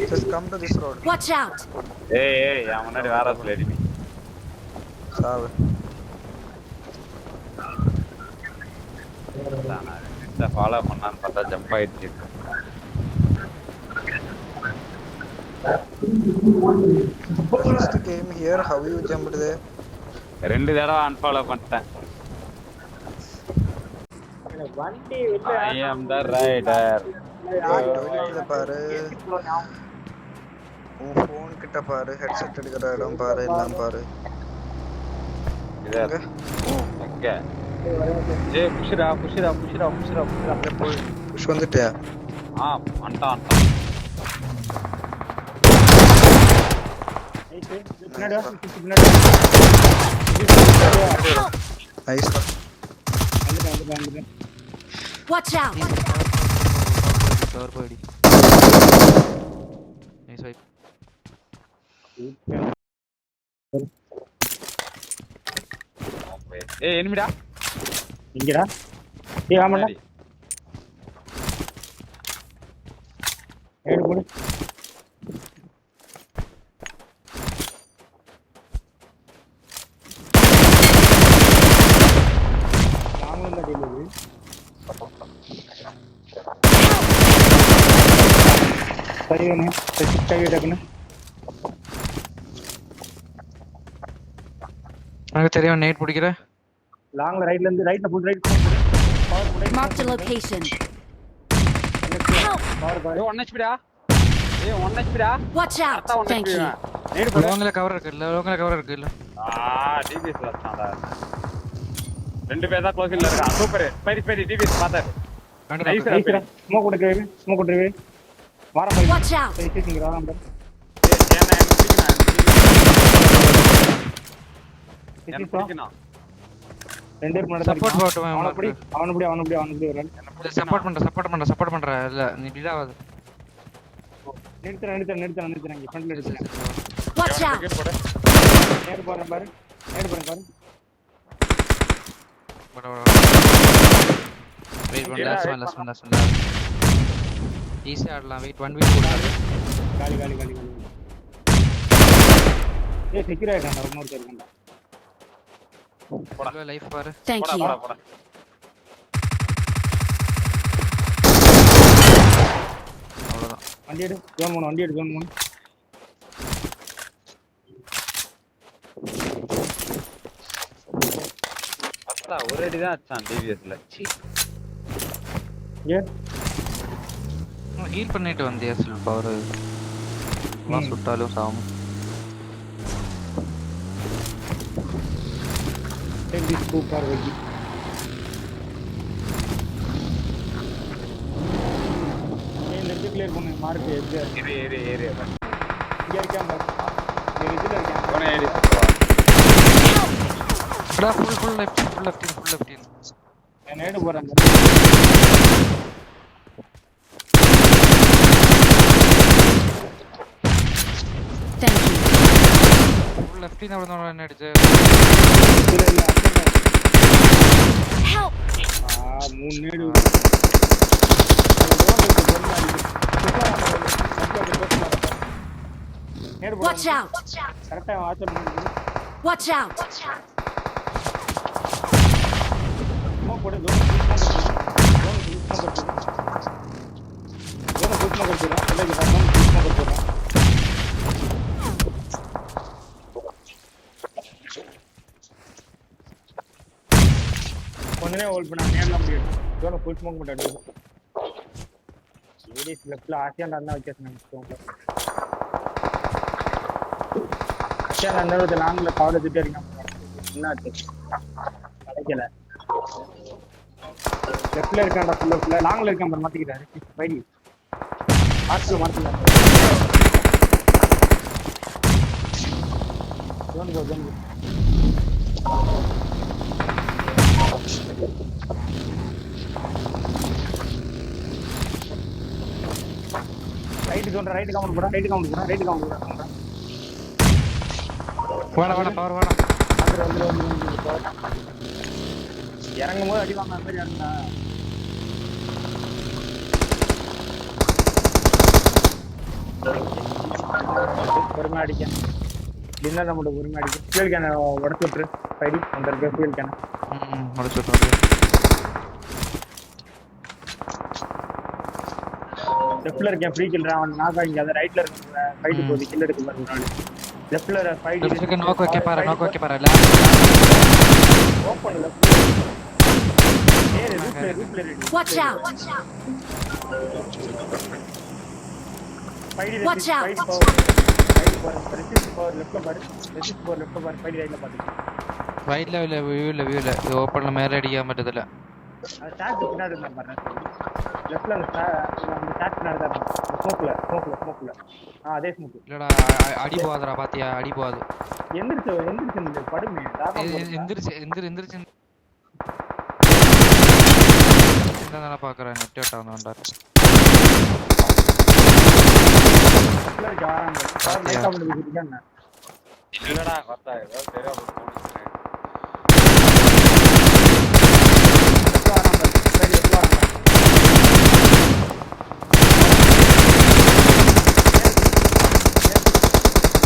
Just come to this road. Watch out. ஏய் என் முன்னாடி வேற பிளேடி சாவு. ஃபாலோ பண்ணான்னு பார்த்தா ஜம்ப் ஆயிடுச்சு. First came here, how you jumped there? 2 தடவை அன்ஃபாலோ பண்ணிட்டேன். I am the rider. டாய்லெட்ல பாரு. உன் ஃபோன் கிட்ட பாரு, ஹெட்செட் எடுக்கிற இடம் பாரு, எல்லாம் பாரு. இதங்க எங்க? ஏய் புஷ்ரா. புஷ் வந்துட்டியா? வந்துட்டான். நைஸ். Watch out. கவர் போடி. Nice vibe. ஏய் எனிமிடா. இங்கடா. ஏய் ஆமாடா. ஏடு போடு. நாமல டெலிவரி. சரியானே. செட் டக்குனு. எனக்கு தெரியும் நைட் பிடிக்கிற. லாங்ல ரைட்ல இருந்து ரைட்ல full right. Mark the location. ஏய் 1 HP டா. ஏய் 1 HP டா. Watch out. Thank you. நேடு போடு. லோங்கல கவர் இருக்கு இல்ல. டிபிஎஸ் வச்சான்டா. 2 பேர் தான் க்ளோசிங்ல இருக்கான். சூப்பர். ஸ்பைரி டிபிஎஸ் பாத்தாரு. கண்டிப்பா. ஸ்மோக் கொடுக்கவே. வார பை. Watch out. பேசிங்க வா நம்பர். ஏய் என்ன என்ன பிடிக்கணும். ரெண்டு பேர் முன்னாடி சப்போர்ட் போட்டு அவன புடி வரேன். சப்போர்ட் பண்ற இல்ல நீ இப்படி ஆகாது. நிறுத்துறேன் இங்க ஃப்ரண்ட்ல நிறுத்துறேன். Watch out. நேர் போறேன் பாரு. வட வெயிட் பண்ணு. Last one. ஈஸியா ஆடலாம். வெயிட் 1v போடுறாரு. காலி. ஏய் செக்யூர் ஆயிட்டான்டா. இன்னொரு பேர் இருக்கா. போடா லைஃப் பாரு. Thank you. போடா. அவ்வளவுதான். வண்டி எடு. ஜோன் 3. அத்தா ஒரு அடி தான் அச்சான் டிவிஎஸ்ல. ஏ ஹீல் பண்ணிட்டு வந்தியா சில் பவர். நான் சுட்டாலும் சாவும். டென் சூப்பர் வெஜி. ஏய் லெஃப்ட் கிளியர் பண்ணு. மார்க் எங்க? ஏறு. இங்க இருக்கான் பாரு. இங்க இதுல இருக்கான். போனே ஏறி. டா ஃபுல் லெஃப்ட். நான் நேடு போறேன். Thank you. ஃபுல் லெஃப்ட் இன் அவன என்ன அடிச்சு. இல்ல. Help. 3 நேடு. Watch out. கரெக்ட்டா வாட்ச் பண்ணு. Watch out. ஸ்மோக் போடு. கொஞ்ச நேரம் ஹோல்ட் பண்ணா நேர்ல முடியும். ஜோன ஃபுல் ஸ்மோக் போட்டு அடிச்சு. ஏடிஸ் லெஃப்ட்ல ஆசியான் ரன் வச்சிருக்காங்க ஸ்மோக்ல. ஆசியான் ரன் லாங்ல கவர் எடுத்துட்டே இருக்காங்க. என்ன ஆச்சு? கிடைக்கல. லெஃப்ட்ல இருக்கான்டா ஃபுல்லா லாங்ல இருக்கான் பாரு மாத்திக்கிட்டாரு. வைடி. ஆர்ட்ஸ்ல மாத்தல. ஜோன் கோ. ரைட் கவுண்டர் ரைட் கவுண்டர் போடா. வாடா வாடா பவர் வாடா. இறங்கும் போது அடி வாங்க அந்த மாதிரி இறங்குனா பொறுமை அடிக்க டின்னர் நம்மளோட பொறுமை அடிக்க ஃபியூல் கேனை உடச்சு விட்டுரு பைடி அந்த இருக்க ஃபியூல் கேனை முடிச்சு விட்டு லெஃப்ட்ல இருக்கேன் ஃப்ரீ கில்ற அவன் நாக்கா இங்க அத ரைட்ல இருக்க ஃபைட் போகுது கில் எடுக்க பாரு நாலு லெஃப்ட்ல ஃபைட் இருக்கு நோக் வைக்க பாரு ஓபன் லெஃப்ட் ஏய் ரூப்ல Watch out! Fight Watch out! Fight power resist power லெஃப்ட்ல பாரு ஃபைட் ரைட்ல பாத்து ரைட்ல இல்ல வியூல இது ஓபன்ல மேல அடிக்க மாட்டதுல அது டாக் பின்னாடி இருந்தா பாரு லெஃப்ட்ல அந்த டாக் பின்னாடி தான் ஸ்மோக்ல அதே ஸ்மோக் இல்லடா அடி போகாதடா பாத்தியா அடி போகாது எந்திரிச்சு படுமே எந்திரிச்சு என்னதான பாக்குறேன் நெட் அவுட் ஆகுது இல்லடா கரெக்டா ஏதோ சரியா போட்டு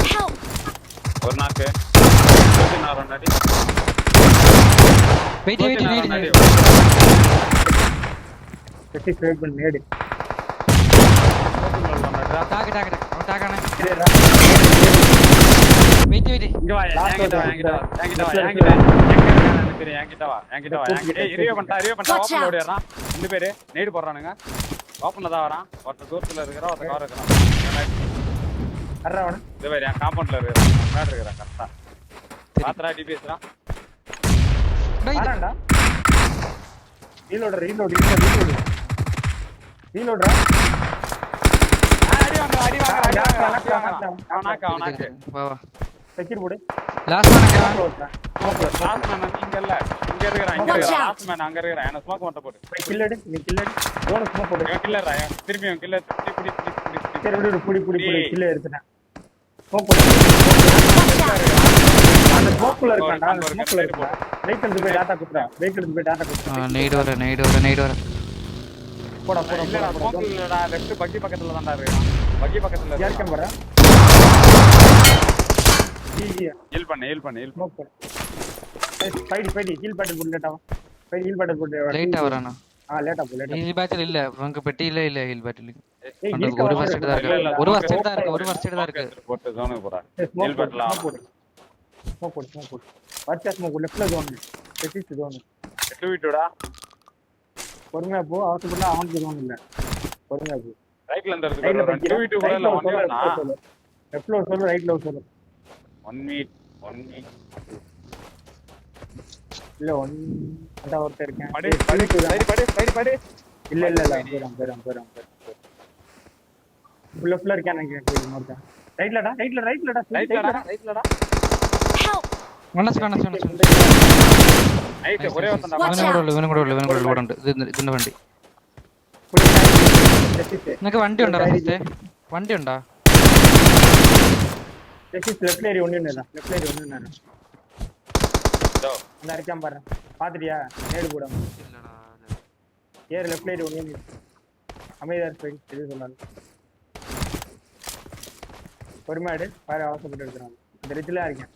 Help! ஒரு நாக்கு நான் ரெண்டாடி வெயிட் வெயிட் பண்ணி நேடு டாக் வெயிட் இங்க வா என்கிட்ட வா ஏய் ரிவ்யூ பண்ணிட்டா ஓபன் ஓடிறான் ரெண்டு பேரு நேடு போடுறானுங்க ஓபன்ல தான் வரான் ஒருத்த தூரத்துல இருக்கற ஒருத்த கவர் இருக்கறான் அறவன இது வேற என் காம்பவுண்ட்ல இருக்கறான் மேல இருக்கறான் கரெக்ட்டா பாத்ரா டிபிஎஸ்ரா ஆறாண்டா ரீலோட் அடி வாங்க அவனாக்கு வா வா செக்யூர் போடு லாஸ்ட் மேன் லாஸ்ட் மேன் இங்க இல்ல இங்க இருக்கறான் லாஸ்ட் மேன் அங்க இருக்கறான் என்ன ஸ்மோக் மட்டும் போடு கில்லடி நீ கில்லடி டோன் ஸ்மோக் போடு இவன் கில்லர் ரா திருப்பி இவன் கில்லர் புடி சரி விடு புடி கில்ல எடுத்துட்டேன் ஸ்மோக் போடு அந்த ஸ்மோக்ல இருக்கான்டா அந்த ஸ்மோக்ல இருக்கா வெயிட் எடுத்து போய் டாட்டா குத்துறா நைட் வர போடா இல்லடா ஸ்மோக் இல்லடா லெஃப்ட் பக்கி பக்கத்துல தான்டா இருக்கான் பக்கி பக்கத்துல ஏர்க்கம் போறா ஈஸியா ஹீல் பண்ணு ஸ்மோக் போடு ஃபைட் ஹீல் பேட்டர் போடு லேட்டா வரானா லேட்டா போ ஹீல் பேட்டில் இல்ல உங்க பெட்டியில இல்ல ஹீல் பேட்டில் ஒரு ஃபர்ஸ்ட் தான் இருக்கு போட்டு ஜோனுக்கு போறா ஹீல் பேட்ல ஸ்மோக் போடு வாட்ச் ஸ்மோக் லெஃப்ட்ல ஜோன் ரெசிஸ்ட் ஜோன் எட்டு விட்டுடா பொறுமையா போ அவசரப்பட்டா அவனுக்கு ஜோன் இல்ல பொறுமையா போ ரைட்ல இருந்து இருக்கு டூ விட்டு கூட இல்ல ஒண்ணேனா லெஃப்ட்ல சொல்லு ரைட்ல சொல்லு 1 மீட் இல்ல ஒன் அந்த ஒருத்தர் இருக்கேன் படி இல்ல பேரம் லெஃப்ட்ல இருக்கேன் எனக்கு இன்னொருத்தன் ரைட்லடா Help! மனசு நைட் ஒரே ஒருத்தன் ഇവനും കൂടെ ഉണ്ട് ഇതിന്റെ വണ്ടി നിനക്ക് വണ്ടി ഉണ്ടോ റഫീത്തെ വണ്ടി ഉണ്ടോ லெஃப்ட் ஏரி ஒண்ணு இல்ல லெஃப்ட் ஏரி ஒண்ணு இல்ல அந்த அடிக்காம பாரு பாத்துட்டியா நேடு போடு இல்லடா ஏர் லெஃப்ட் ஏரி ஒண்ணு இல்ல அமைதியார் சைடு இது சொன்னாரு பொறுமையாடு பாரு அவசரப்பட்டு எடுக்கறாங்க இந்த ரிட்ஜ்ல இருக்கேன்